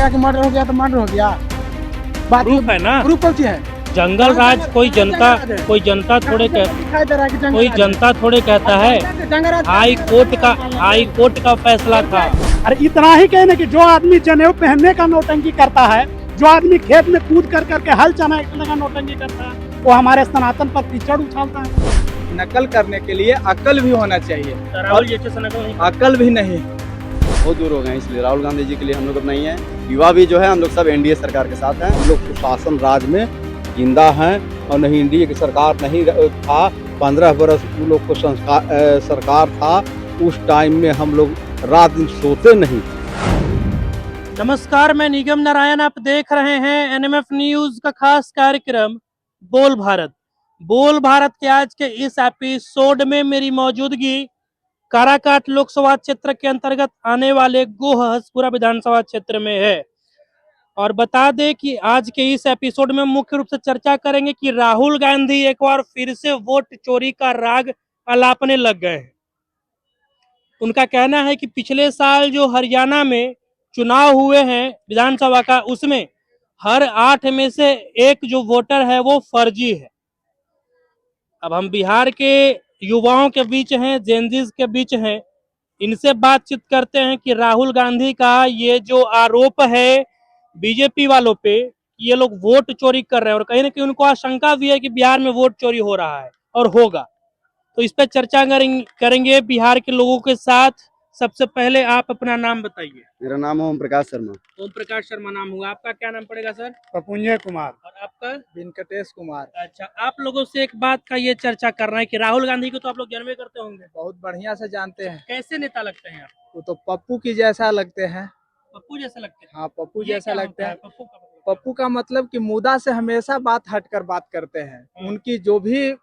कहेगा कि मर्डर हो गया तो मर्डर हो गया। बात प्रूफ है ना, प्रूफ कौन सी है? जंगल राज कोई जनता थोड़े दिखाई दे रहा है कि जंगल कोई राज जनता थोड़े कहता है। जंगल राज हाई कोर्ट का फैसला था। अरे इतना ही कहने कि जो आदमी जनेऊ पहनने का नौटंकी करता है, जो आदमी खेत में कूद कर करके हल चलाने का नौटंकी करता है, वो हमारे सनातन पर कीचड़ उछालता है। नकल करने के लिए अकल भी होना चाहिए, राहुल जैसे सनक अकल भी नहीं। बहुत दूर हो गए, इसलिए राहुल गांधी जी के लिए हम लोग अब नहीं है। युवा भी जो है हम लोग सब एनडीए सरकार के साथ हैं। हम लोग सुशासन राज में जिंदा हैं और नहीं एनडीए की सरकार नहीं था। 15 बरस वो लोग को सरकार था, उस टाइम में हम लोग रात दिन सोते नहीं। नमस्कार, मैं निगम नारायण, आप देख रहे हैं एनएमएफ न्यूज का खास कार्यक्रम बोल भारत। बोल भारत के आज के इस एपिसोड में मेरी मौजूदगी काराकाट लोकसभा क्षेत्र के अंतर्गत आने वाले गोह हसपुरा विधानसभा क्षेत्र में है। और बता दें कि आज के इस एपिसोड में मुख्य रूप से चर्चा करेंगे कि राहुल गांधी एक बार फिर से वोट चोरी का राग अलापने लग गए हैं। उनका कहना है कि पिछले साल जो हरियाणा में चुनाव हुए हैं विधानसभा का, उसमें हर 8 में से 1 जो वोटर है वो फर्जी है। अब हम बिहार के युवाओं के बीच हैं, जेनजीज के बीच हैं, इनसे बातचीत करते हैं कि राहुल गांधी का ये जो आरोप है बीजेपी वालों पे, ये लोग वोट चोरी कर रहे हैं और कहीं ना कहीं उनको आशंका भी है कि बिहार में वोट चोरी हो रहा है और होगा। तो इस पर चर्चा करेंगे बिहार के लोगों के साथ। सबसे पहले आप अपना नाम बताइए। मेरा नाम ओम प्रकाश शर्मा। ओम प्रकाश शर्मा नाम हुआ, आपका क्या नाम पड़ेगा सर? पपुंजय कुमार। और आपका? वेंकटेश कुमार। अच्छा, आप लोगों से एक बात का ये चर्चा करना है कि राहुल गांधी को तो आप लोग जानवे करते होंगे, बहुत बढ़िया से जानते हैं। कैसे नेता लगते हैं आप? वो तो पप्पू की जैसा लगते हैं। पप्पू जैसे लगते हैं? हाँ, पप्पू ये जैसा क्या लगते होता हैं। है पप्पू का मतलब? पप्पू का मतलब कि मुद्दा से हमेशा बात हटकर बात करते हैं। उनकी जो भी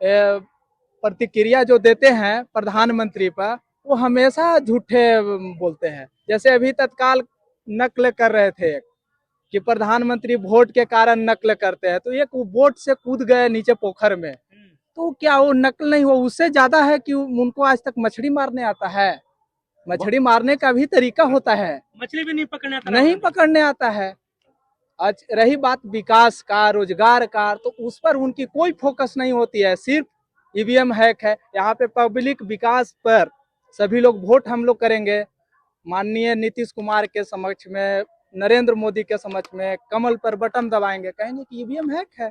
प्रतिक्रिया जो देते हैं प्रधानमंत्री पर, वो हमेशा झूठे बोलते हैं। जैसे अभी तत्काल नकल कर रहे थे कि प्रधानमंत्री वोट के कारण नकल करते हैं, तो एक वोट से कूद गए नीचे पोखर में, तो क्या वो नकल नहीं हुआ? उससे ज्यादा है कि उनको आज तक मछली मारने आता है। मछली मारने का भी तरीका होता है, मछली भी नहीं पकड़ने आता? नहीं पकड़ने आता है। आज रही बात विकास का, रोजगार का, तो उस पर उनकी कोई फोकस नहीं होती है। सिर्फ ईवीएम हैक है। यहाँ पे पब्लिक विकास पर सभी लोग वोट हम लोग करेंगे माननीय नीतीश कुमार के समक्ष में, नरेंद्र मोदी के समक्ष में, कमल पर बटन दबाएंगे, कहेंगे कि ईवीएम हैक है।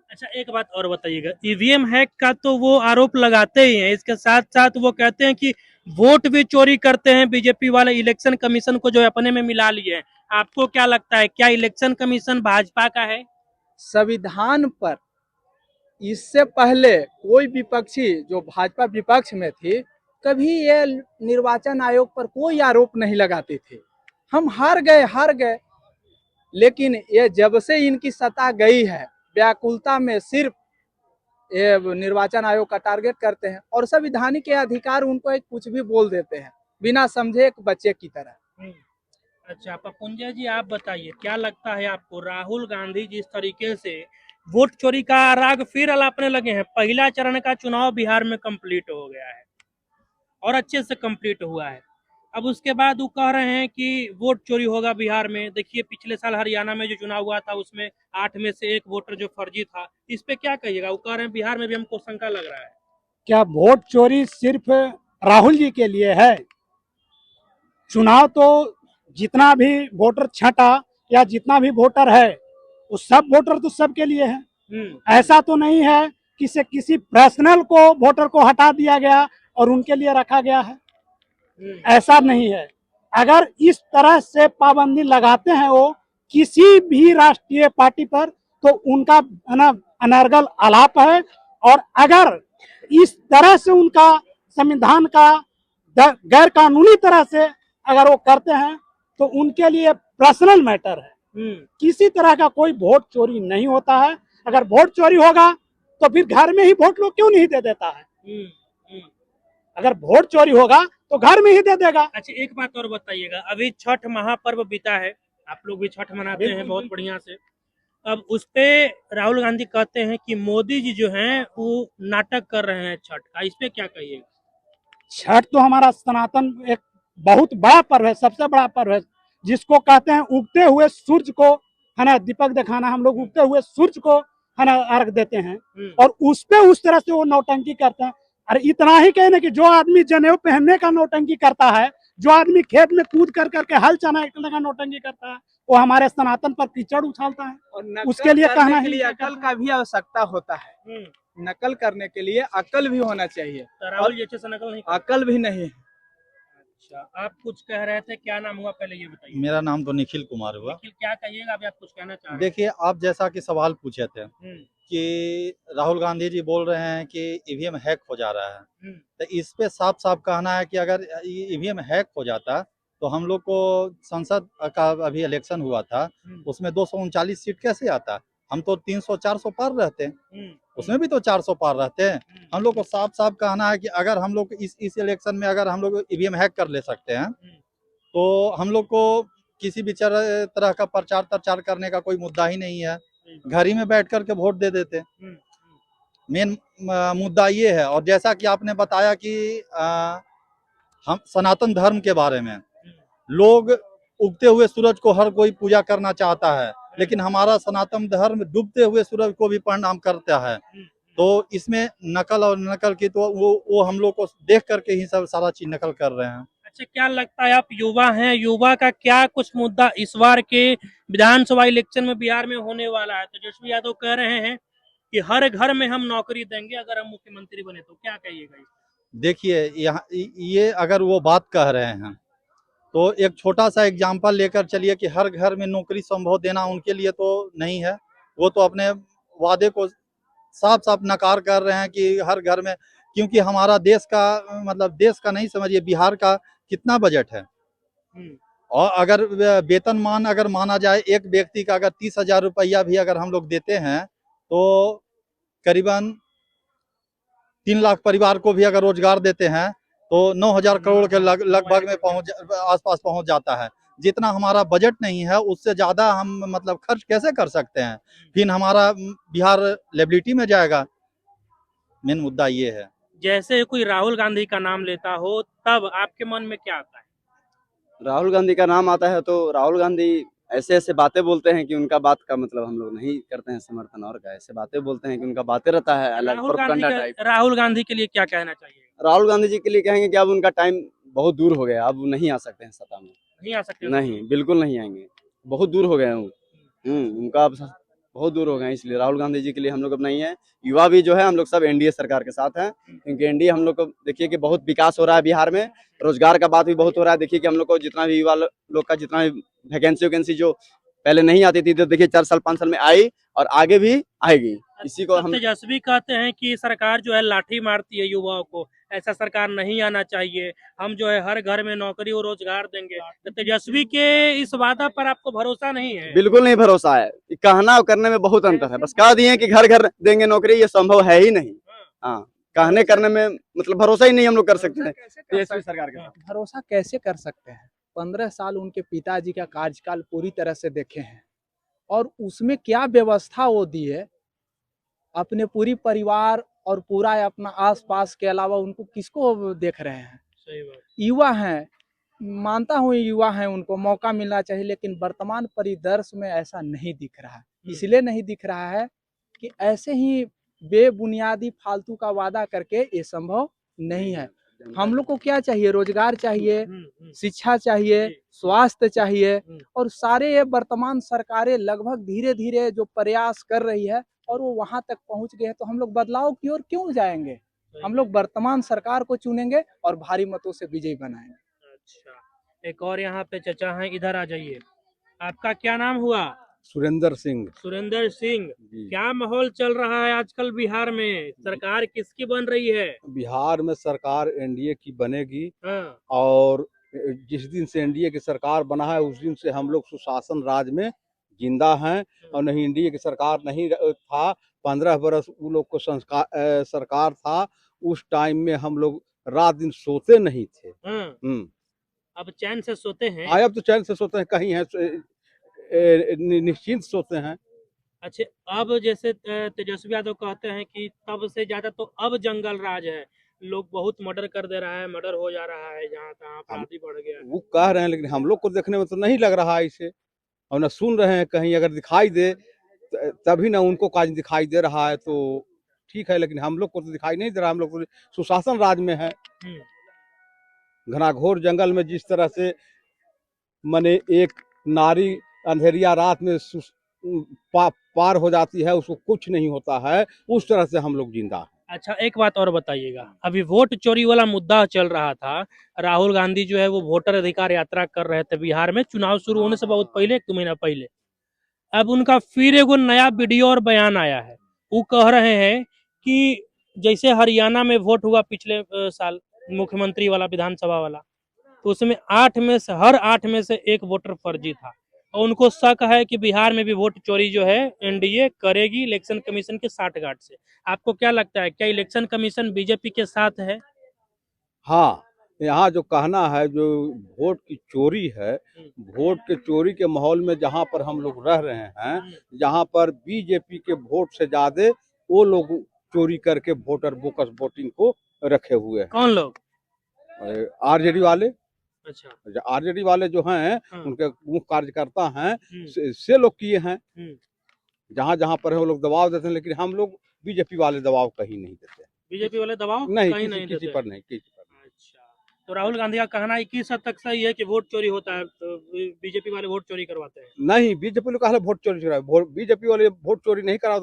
अच्छा, एक बात और बताइएगा, ईवीएम हैक का तो वो आरोप लगाते ही हैं, इसके साथ साथ वो कहते हैं कि वोट भी चोरी करते हैं बीजेपी वाले, इलेक्शन कमीशन को जो अपने में मिला लिए हैं। आपको क्या लगता है, क्या इलेक्शन कमीशन भाजपा का है? संविधान पर इससे पहले कोई विपक्षी जो भाजपा विपक्ष में थी, कभी ये निर्वाचन आयोग पर कोई आरोप नहीं लगाते थे। हम हार गए, लेकिन ये जब से इनकी सत्ता गई है, व्याकुलता में सिर्फ ये निर्वाचन आयोग का टारगेट करते हैं और संवैधानिक अधिकार उनको एक कुछ भी बोल देते हैं बिना समझे, एक बच्चे की तरह। अच्छा पपुंजय जी, आप बताइए क्या लगता है आपको, राहुल गांधी जिस तरीके से वोट चोरी का राग फिर अलापने लगे हैं, पहला चरण का चुनाव बिहार में कंप्लीट हो गया है और अच्छे से कंप्लीट हुआ है, अब उसके बाद वो कह रहे हैं कि वोट चोरी होगा बिहार में। देखिए पिछले साल हरियाणा में जो चुनाव हुआ था उसमें 8 में से 1 वोटर जो फर्जी था, इस पे क्या कहिएगा? वो कह रहे हैं बिहार में भी हमको शंका लग रहा है। क्या वोट चोरी सिर्फ राहुल जी के लिए है? चुनाव तो जितना भी वोटर छटा या जितना भी वोटर है, वो सब वोटर तो सबके लिए है। ऐसा तो नहीं है कि से किसी पर्सनल को वोटर को हटा दिया गया और उनके लिए रखा गया है, ऐसा नहीं है। अगर इस तरह से पाबंदी लगाते हैं वो किसी भी राष्ट्रीय पार्टी पर, तो उनका अनर्गल आलाप है। और अगर इस तरह से उनका संविधान का गैर कानूनी तरह से अगर वो करते हैं, तो उनके लिए पर्सनल मैटर है। किसी तरह का कोई वोट चोरी नहीं होता है। अगर वोट चोरी होगा तो फिर घर में ही वोट लोग क्यों नहीं दे देता है? अगर वोट चोरी होगा तो घर में ही दे देगा। अच्छा, एक बात और बताइएगा, अभी छठ महापर्व बीता है, आप लोग भी छठ मनाते हैं बहुत बढ़िया से, अब उस पे राहुल गांधी कहते हैं कि मोदी जी जो हैं वो नाटक कर रहे हैं छठ का, इस पे क्या कहिएगा? छठ तो हमारा सनातन एक बहुत बड़ा पर्व है, सबसे बड़ा पर्व है। जिसको कहते हैं उगते हुए सूर्य को, है ना, दीपक दिखाना, हम लोग उगते हुए सूर्य को, है ना, अर्घ देते हैं और उस पे उस तरह से वो नौटंकी करते हैं। अरे इतना ही कहने कि जो आदमी जनेऊ पहनने का नौटंकी करता है, जो आदमी खेत में कूद कर करके हल चलाने का नौटंकी करता है, वो हमारे सनातन पर कीचड़ उछालता है। और नकल उसके लिए करने कहना के ही लिए अकल का भी आवश्यकता होता है। नकल करने के लिए अकल भी होना चाहिए, राहुल जैसे से नकल नहीं कर। अकल भी नहीं है। अच्छा, आप कुछ कह रहे थे, क्या नाम हुआ पहले ये बताइए। मेरा नाम तो निखिल कुमार हुआ। निखिल, क्या कहिएगा, अभी आप कुछ कहना चाह रहे हैं? देखिए, आप जैसा कि सवाल पूछे थे कि राहुल गांधी जी बोल रहे हैं कि ईवीएम हैक हो जा रहा है, तो इस पे साफ साफ कहना है कि अगर ईवीएम हैक हो जाता तो हम लोग को संसद का अभी इलेक्शन हुआ था, उसमें 239 सीट कैसे आता? हम तो 300-400 पार रहते, उसमें भी तो 400 पार रहते हैं। हम लोग को साफ साफ कहना है कि अगर हम लोग इस इलेक्शन में अगर हम लोग ईवीएम हैक कर ले सकते हैं तो हम लोग को किसी भी तरह का प्रचार करने का कोई मुद्दा ही नहीं है, घर ही में बैठ करके वोट दे देते। मेन मुद्दा ये है। और जैसा कि आपने बताया कि हम सनातन धर्म के बारे में, लोग उगते हुए सूरज को हर कोई पूजा करना चाहता है, लेकिन हमारा सनातन धर्म डूबते हुए सूरज को भी प्रणाम करता है। तो इसमें नकल की तो वो हम लोग को देख करके ही सब सारा चीज नकल कर रहे हैं। अच्छा, क्या लगता है, आप युवा हैं, युवा का क्या कुछ मुद्दा इस बार के विधानसभा इलेक्शन में बिहार में होने वाला है? तेजस्वी यादव कह रहे हैं कि हर घर में हम नौकरी देंगे अगर हम मुख्यमंत्री बने, तो क्या कहिएगा? देखिए, यहाँ ये अगर वो बात कह रहे हैं तो एक छोटा सा एग्जाम्पल लेकर चलिए कि हर घर में नौकरी संभव देना उनके लिए तो नहीं है। वो तो अपने वादे को साफ साफ नकार कर रहे हैं कि हर घर में, क्योंकि हमारा देश का मतलब देश का नहीं समझिए, बिहार का कितना बजट है। और अगर वेतनमान अगर माना जाए, एक व्यक्ति का अगर 30,000 रुपया भी अगर हम लोग देते हैं तो करीबन 3 लाख परिवार को भी अगर रोजगार देते हैं तो 9,000 करोड़ के लगभग में आसपास पहुंच जाता है। जितना हमारा बजट नहीं है उससे ज्यादा हम मतलब खर्च कैसे कर सकते हैं? फिर हमारा बिहार लेबिलिटी में जाएगा। मेन मुद्दा ये है। जैसे कोई राहुल गांधी का नाम लेता हो तब आपके मन में क्या आता है? राहुल गांधी का नाम आता है तो राहुल गांधी ऐसे ऐसे बातें बोलते हैं कि उनका बात का मतलब हम लोग नहीं करते हैं समर्थन, और का ऐसे बातें बोलते हैं कि उनका बातें रहता है अलग प्रोपेगेंडा टाइप। राहुल गांधी के लिए क्या कहना चाहिए? राहुल गांधी जी के लिए कहेंगे कि अब उनका टाइम बहुत दूर हो गया, अब वो नहीं आ सकते हैं सत्ता में। नहीं आ सकते? नहीं, बिल्कुल नहीं आएंगे, बहुत दूर हो गए हैं वो। उनका अब बहुत दूर हो गए हैं, इसलिए राहुल गांधी जी के लिए हम लोग अब नहीं है। युवा भी जो है हम लोग सब एनडीए सरकार के साथ हैं, क्योंकि एनडीए हम लोग को देखिए कि बहुत विकास हो रहा है बिहार में, रोजगार का बात भी बहुत हो रहा है। देखिए कि हम लोग को जितना भी युवा लोग का जितना भी वैकेंसी जो पहले नहीं आती थी, तो देखिए 4 साल 5 साल में आई और आगे भी आएगी। इसी को हम तेजस्वी कहते हैं कि सरकार जो है लाठी मारती है युवाओं को, ऐसा सरकार नहीं आना चाहिए, हम जो है हर घर में नौकरी और रोजगार देंगे। तो तेजस्वी के इस वादा पर आपको भरोसा नहीं है? बिल्कुल नहीं भरोसा है, कहना और करने में बहुत अंतर है। बस कह दिए कि घर घर देंगे नौकरी, ये संभव है ही नहीं। हाँ, कहने करने में मतलब भरोसा ही नहीं हम लोग कर सकते हैं तेजस्वी सरकार के साथ। भरोसा कैसे कर सकते हैं? 15 साल उनके पिताजी का कार्यकाल पूरी तरह से देखे हैं और उसमें क्या व्यवस्था वो दी है, अपने पूरी परिवार और पूरा अपना आसपास के अलावा उनको किसको देख रहे हैं? सही बात। युवा हैं, मानता हूँ युवा हैं, उनको मौका मिलना चाहिए, लेकिन वर्तमान परिदृश्य में ऐसा नहीं दिख रहा है। इसलिए नहीं दिख रहा है कि ऐसे ही बेबुनियादी फालतू का वादा करके ये संभव नहीं है। हम लोग को क्या चाहिए? रोजगार चाहिए, शिक्षा चाहिए, स्वास्थ्य चाहिए, और सारे ये वर्तमान सरकारें लगभग धीरे धीरे जो प्रयास कर रही है और वो वहां तक पहुंच गए हैं, तो हम लोग बदलाव की ओर क्यों जाएंगे? हम लोग वर्तमान सरकार को चुनेंगे और भारी मतों से विजयी बनाएंगे। अच्छा, एक और यहाँ पे चचा हैं, इधर आ जाइए। आपका क्या नाम हुआ? सुरेंद्र सिंह। सुरेंद्र सिंह, क्या माहौल चल रहा है आजकल बिहार में? सरकार किसकी बन रही है? बिहार में सरकार एनडीए की बनेगी। हाँ। और जिस दिन से एनडीए की सरकार बना है उस दिन से हम लोग सुशासन राज में जिंदा हैं। और नहीं एनडीए की सरकार नहीं था, 15 बरस वो लोग को सरकार था, उस टाइम में हम लोग रात दिन सोते नहीं थे। अब चैन से सोते हैं? अब तो चैन से सोते हैं, कहीं है निश्चिंत सोते हैं। अच्छा, अब जैसे तेजस्वी यादव कहते हैं कि तब से ज्यादा तो अब जंगल राज है, लोग बहुत मर्डर कर दे रहा है, मर्डर हो जा रहा है, जहाँ तहाँ अपराधी बढ़ गया है। वो कह रहे हैं, लेकिन हम लोग को देखने में तो नहीं लग रहा है इसे, और न सुन रहे हैं। कहीं अगर दिखाई दे तभी ना उनको काज दिखाई दे रहा है, तो ठीक है, लेकिन हम लोग को तो दिखाई नहीं दे रहा। हम लोग तो सुशासन राज में है। घनाघोर जंगल में जिस तरह से मने एक नारी अंधेरिया रात में पार हो जाती है, उसको कुछ नहीं होता है, उस तरह से हम लोग जिंदा हैं। अच्छा, एक बात और बताइएगा, अभी वोट चोरी वाला मुद्दा चल रहा था। राहुल गांधी जो है वो वोटर अधिकार यात्रा कर रहे थे बिहार में, चुनाव शुरू होने से बहुत पहले, 1-2 महीना पहले। अब उनका फिर एगो नया वीडियो और बयान आया है। वो कह रहे हैं कि जैसे हरियाणा में वोट हुआ पिछले साल, मुख्यमंत्री वाला, विधानसभा वाला, तो उसमें 8 में से हर 8 में से 1 वोटर फर्जी था। और उनको शक है कि बिहार में भी वोट चोरी जो है एनडीए करेगी इलेक्शन कमीशन के साठगांठ से। आपको क्या लगता है, क्या इलेक्शन कमीशन बीजेपी के साथ है? हाँ, यहाँ जो कहना है, जो वोट की चोरी है, वोट के चोरी के माहौल में जहाँ पर हम लोग रह रहे हैं, जहाँ पर बीजेपी के वोट से ज्यादा वो लोग चोरी करके वोटर बोकस वोटिंग को रखे हुए हैं। कौन लोग? आरजेडी वाले। अच्छा, आरजेडी वाले जो हैं, हाँ। उनके मुख्य कार्यकर्ता हैं, से लोग किए हैं। जहाँ जहाँ पर है वो लोग दबाव देते हैं, लेकिन हम लोग बीजेपी वाले दबाव कहीं नहीं देते। बीजेपी वाले दबाव नहीं, कहीं किसी नहीं किसी देते पर हैं। नहीं, किसी पर नहीं। अच्छा, तो राहुल गांधी का कहना 21 हद तक सही है कि वोट चोरी होता है, तो बीजेपी वाले वोट चोरी करवाते हैं। नहीं, बीजेपी लोग कहा वोट चोरी करा, बीजेपी वाले वोट चोरी नहीं करा,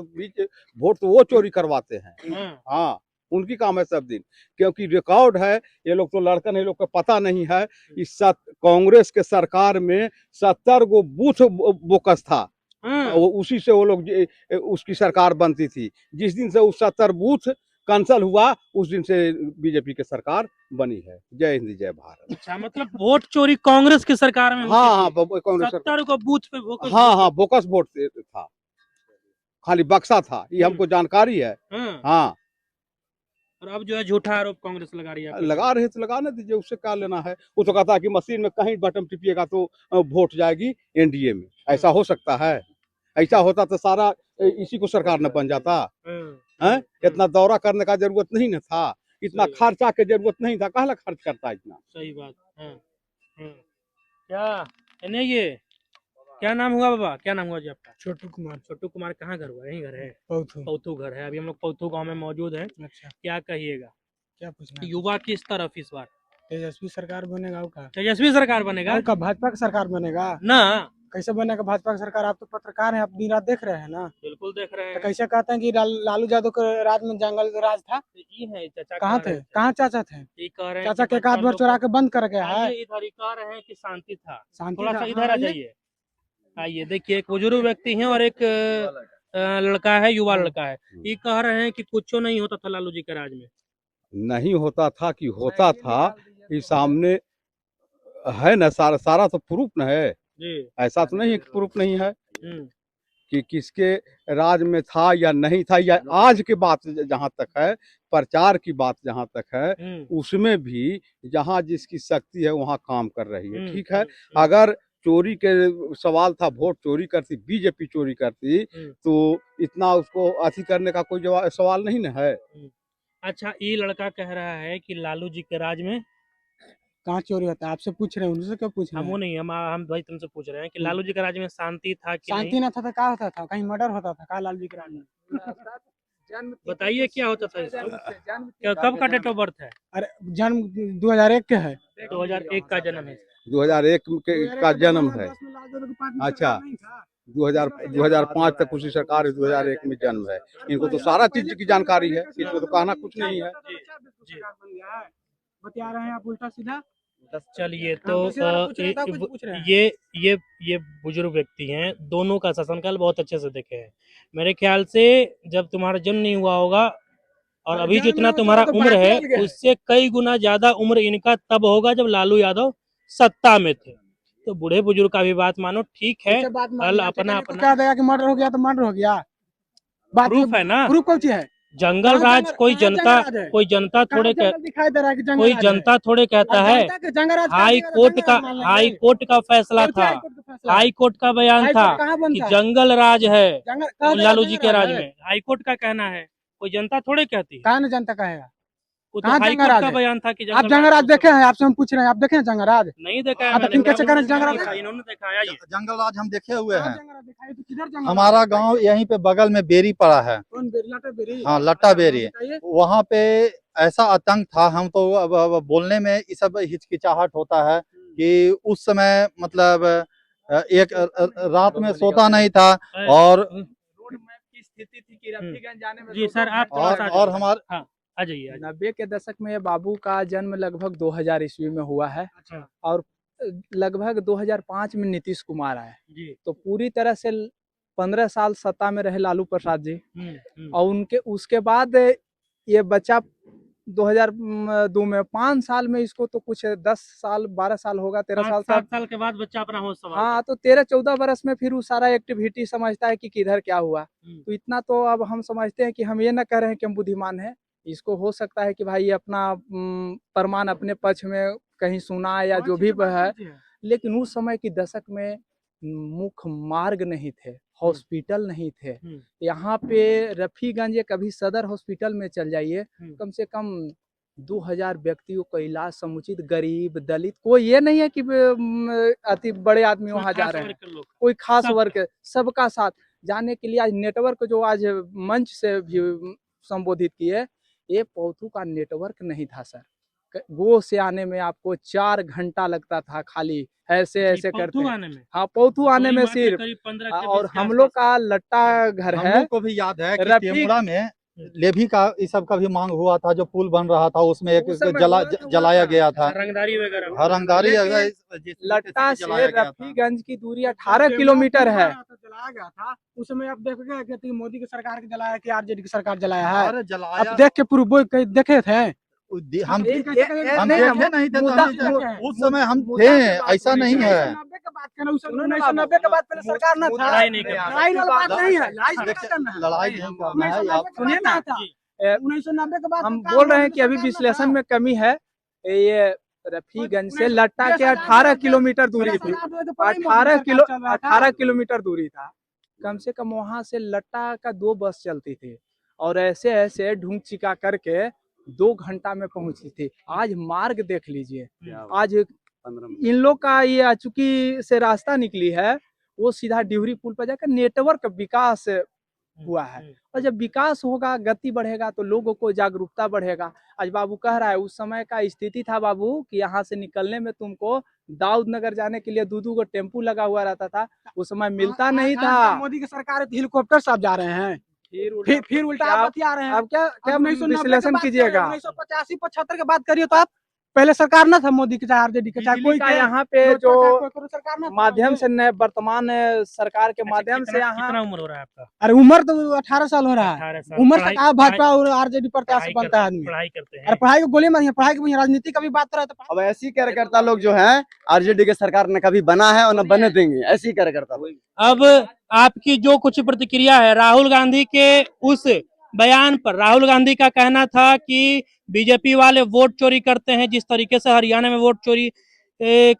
वोट तो वो चोरी करवाते हैं। हाँ, उनकी काम है सब दिन, क्योंकि रिकॉर्ड है। ये लोग तो लड़कन, ये लोग को पता नहीं है। इस कांग्रेस के सरकार में 70 गो बूथ बोकस था। उसी से वो लोग उसकी सरकार बनती थी। जिस दिन से उस 70 बूथ कैंसल हुआ, उस दिन से बीजेपी की सरकार बनी है। जय हिंद, जय भारत। अच्छा, मतलब वोट चोरी कांग्रेस की सरकार में हाँ हाँ, कांग्रेस 70 को बूथ पे बोकस हाँ हाँ, बोकस वोट था, खाली बक्सा था, ये हमको जानकारी है। हाँ, और अब जो है झूठा आरोप कांग्रेस लगा रही है। लगा रहे तो लगाने दीजिए, उससे क्या लेना है। वो तो कहता है कि मशीन में कहीं बटन टिपिएगा तो वोट जाएगी एनडीए में। ऐसा हो सकता है? ऐसा होता तो सारा इसी को सरकार न बन जाता है। इतना दौरा करने का जरूरत नहीं न था, इतना खर्चा की जरूरत नहीं था, कहला खर्च करता इतना। सही बात। क्या नहीं, ये क्या नाम हुआ बाबा, क्या नाम हुआ जी आपका? छोटू कुमार। छोटू कुमार, कहाँ घर हुआ? यही घर है, पौथू घर है। अभी हम लोग पौथू गांव में मौजूद हैं। अच्छा, क्या कहिएगा, क्या पूछना है? युवा किस तरफ इस बार? तेजस्वी सरकार बनेगा का? तेजस्वी सरकार बनेगा का भाजपा की सरकार बनेगा ना? कैसे बनेगा भाजपा की सरकार? आप तो पत्रकार हैं, आप दिन रात देख रहे हैं ना। बिल्कुल देख रहे तो हैं। कैसे कहते हैं कि लालू यादव के राज में जंगल राज था? ये है चाचा, कहाँ थे? कहाँ चाचा थे? ये कह रहे हैं चाचा कि के एक आध बार चुरा के बंद कर गया है। इधर ही कह रहे हैं कि शांति था। शांति थोड़ा था, सा हाँ, इधर आ जाइए। आइए, देखिए, एक बुजुर्ग व्यक्ति हैं और एक लड़का है, युवा लड़का है। ये कह रहे हैं कि कुछ नहीं होता था लालू जी के राज में। नहीं होता था कि होता था, ये सामने है ना, सारा तो प्रूफ न है। ऐसा तो नहीं है कि प्रूफ नहीं है कि किसके राज में था या नहीं था, या आज की बात जहाँ तक है, प्रचार की बात जहाँ तक है, उसमें भी जहाँ जिसकी शक्ति है वहाँ काम कर रही है। ठीक है, अगर चोरी के सवाल था, वोट चोरी करती, बीजेपी चोरी करती, तो इतना उसको अति करने का कोई सवाल नहीं न है। अच्छा, ये लड़का कह रहा है कि लालू जी के राज में कहाँ चोरी होता है? आपसे पूछ रहे हैं, उनसे क्यों पूछ रहे हैं? हम नहीं, हम भाई तुमसे पूछ रहे हैं कि लालू जी के राज में शांति था कि शांति नहीं? न था तो क्या होता था? कहीं मर्डर होता था? कहाँ लालू जी के राज में? बताइए क्या होता था इसका? कब का डेट ऑफ बर्थ है? अरे जन्म 2001 के है। 2001 का जन्म है। 2001 का जन्म है। अच्छा, 2005 तक उसी सरकार है, 2001 में जन्म है। इनको तो सारा चीज की जानकारी है, इसमें तो कहना कुछ नहीं है। बता रहे हैं आप उल्टा सीधा। चलिए, तो ये बुजुर्ग व्यक्ति हैं, दोनों का शासनकाल बहुत अच्छे से देखे हैं। मेरे ख्याल से जब तुम्हारा जन्म नहीं हुआ होगा और अभी जितना तुम्हारा उम्र है, उससे कई गुना ज्यादा उम्र इनका तब होगा जब लालू यादव सत्ता में थे। तो बूढ़े बुजुर्ग का भी बात मानो, ठीक है। कल अपना अपना क्या देगा कि मर्डर हो गया तो मर्डर हो गया, प्रूफ है ना। प्रूफ कौन सी है? जंगल राज कोई जनता थोड़े दिखाई दे रहा है कि कोई जनता थोड़े कहता है। हाई कोर्ट का फैसला था, हाई कोर्ट का बयान था कि जंगल राज है लालू जी के राज में। हाई कोर्ट का कहना है, कोई जनता थोड़े कहती है। कहाँ जनता कहेगा? वो तो कहाँ हाई कोर्ट जंगराज का है? बयान था कि आप जंगराज देखे हैं? आपसे हम पूछ रहे हैं, आप देखे हैं जंगराज? नहीं देखा है हाँ, तो मैंने, किनके चक्कर में इन्होंने जंगराज देखा, है? इन्होंने दिखाया ये। जंगल राज हम देखे हुए कहाँ हैं। जंगराज दिखाइए तो किधर जंगराज हमारा है? गांव यहीं पे बगल में बेरी पड़ा है। कौन बेरी? लटा बेरी? हाँ, लट्टा बेरी। बताइए। वहाँ पे ऐसा आतंक था, हम तो अब बोलने में ये सब हिचकिचाहट होता है कि उस समय मतलब एक रात में सोता नहीं था। और रोड मैप की स्थिति थी कि रफीगंज जाने में जी दो सर, दो आप घंटे थोड़ा और, सा लगे। और हमारे हाँ आ जाइए आ जाइए। 90 के दशक में बाबू का जन्म लगभग 2000 ईस्वी में हुआ है अच्छा और लगभग 2005 में नीतीश कुमार आए। जी। तो पूरी तरह से 15 साल सत्ता में रहे लालू प्रसाद जी हम्म। और उनके उसके बाद ये बच्चा 2002 में 5 साल में इसको तो कुछ 10 साल 12 साल होगा 13 साल 5-7 तक। साल के बाद बच्चा अपना होश संभालता हाँ तो 13-14 बरस में फिर वो सारा एक्टिविटी समझता है कि किधर क्या हुआ। है। तो इतना तो अब हम समझते हैं कि हम ये ना कह रहे हैं कि हम बुद्धिमान हैं। इसको हो सकता है कि भाई ये अपना प्रमाण अपने पक्ष में कहीं सुना या जो भी है, लेकिन उस समय की दशक में मुख्य मार्ग नहीं थे, हॉस्पिटल नहीं थे। यहाँ पे रफीगंज या कभी सदर हॉस्पिटल में चल जाइए, कम से कम 2000 व्यक्तियों को इलाज समुचित, गरीब दलित कोई ये नहीं है कि अति बड़े आदमी वहाँ जा रहे हैं, कोई खास वर्ग, सबका साथ जाने के लिए आज नेटवर्क जो आज मंच से भी संबोधित किए, ये पौथू का नेटवर्क नहीं था सर। गो से आने में आपको 4 घंटा लगता था खाली ऐसे ऐसे करते आने में। हाँ पौथू आने में सिर्फ। और हम लोग का लट्टा घर हम है लोग को भी याद है कि रफीक- टेमुड़ा में लेभी का इस सब का भी मांग हुआ था, जो पुल बन रहा था उसमें एक उस समय जलाया गया था। रंगदारी वगैरह। हर रंगदारी लट्टा से रफीगंज की दूरी 18 किलोमीटर है। जलाया गया था उस समय। आप देखोगे कि मोदी की सरकार के जलाया कि आरजेडी की सरकार जलाया है? अरे जलाया आप देख के पूर्व देखे थे? हम ये- हम ये- देखे नहीं थे, तो मुद्दा- हम उस समय हम मुद्दा थे, पे बात ऐसा होनी नहीं चाहिए। है। 1990 के बात करना, उस सुनो ना 1990 के बाद पहले सरकार न था। लड़ाई नहीं करना। लड़ाई वाला बात नहीं है, लड़ाई से क्या करना है? लड़ाई नहीं करना है। 1990 आप के सुनिए बाद ना, क्या था? ए, 1990 के बाद हम सरकार बोल रहे हैं मोदी कि अभी सरकार न विश्लेषण था। में कमी है। ये रफीगंज से लट्टा के 18 किलोमीटर दूरी थी, 18 किलोमीटर दूरी था। कम से कम वहां से लट्टा का 2 बस चलती थी और ऐसे ऐसे ढूंढ चिका करके 2 घंटा में पहुंची थी। आज मार्ग देख लीजिए, आज इन लोग का ये अचुकी से रास्ता निकली है, वो सीधा डिहरी पुल पर जाकर नेटवर्क विकास हुआ है। और जब विकास होगा, गति बढ़ेगा तो लोगों को जागरूकता बढ़ेगा। आज बाबू कह रहा है उस समय का स्थिति था बाबू कि यहाँ से निकलने में तुमको दाऊद नगर जाने के लिए 2-2 गो टेम्पू लगा हुआ रहता था, उस समय मिलता नहीं था। मोदी की सरकार हेलीकॉप्टर से आप जा रहे हैं, फिर उल्टा आप बतिया रहे हैं। अब क्या विश्लेषण कीजिएगा? 1985-75 की बात करिए तो आप पहले सरकार ना था मोदी के चाहे आरजेडी के चाहे बिजली कोई का के, यहाँ पे जो कोई सरकार ना था। माध्यम से नए वर्तमान सरकार के माध्यम से यहाँ कितना उम्र हो रहा है आपका? अरे उम्र तो 18 साल हो रहा है। 18 साल। उम्र से कहा भाजपा और आरजेडी प्रत्याशी बनता है आदमी। पढ़ाई करते हैं। अरे पढ़ाई को गोली मारी है, पढ़ाई की राजनीति का भी बात रहा था। अब ऐसी कार्यकर्ता लोग जो है आरजेडी के सरकार ने कभी बना है और न बनने देंगे, ऐसी कार्यकर्ता लोग। अब आपकी जो कुछ प्रतिक्रिया है राहुल गांधी के उस बयान पर, राहुल गांधी का कहना था कि बीजेपी वाले वोट चोरी करते हैं। जिस तरीके से हरियाणा में वोट चोरी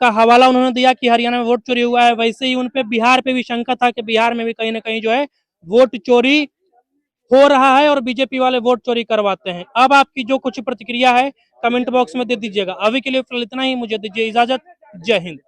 का हवाला उन्होंने दिया कि हरियाणा में वोट चोरी हुआ है, वैसे ही उनपे बिहार पे भी शंका था कि बिहार में भी कहीं ना कहीं जो है वोट चोरी हो रहा है और बीजेपी वाले वोट चोरी करवाते हैं। अब आपकी जो कुछ प्रतिक्रिया है कमेंट बॉक्स में दे दीजिएगा। अभी के लिए फिलहाल इतना ही, मुझे दीजिए इजाजत। जय हिंद।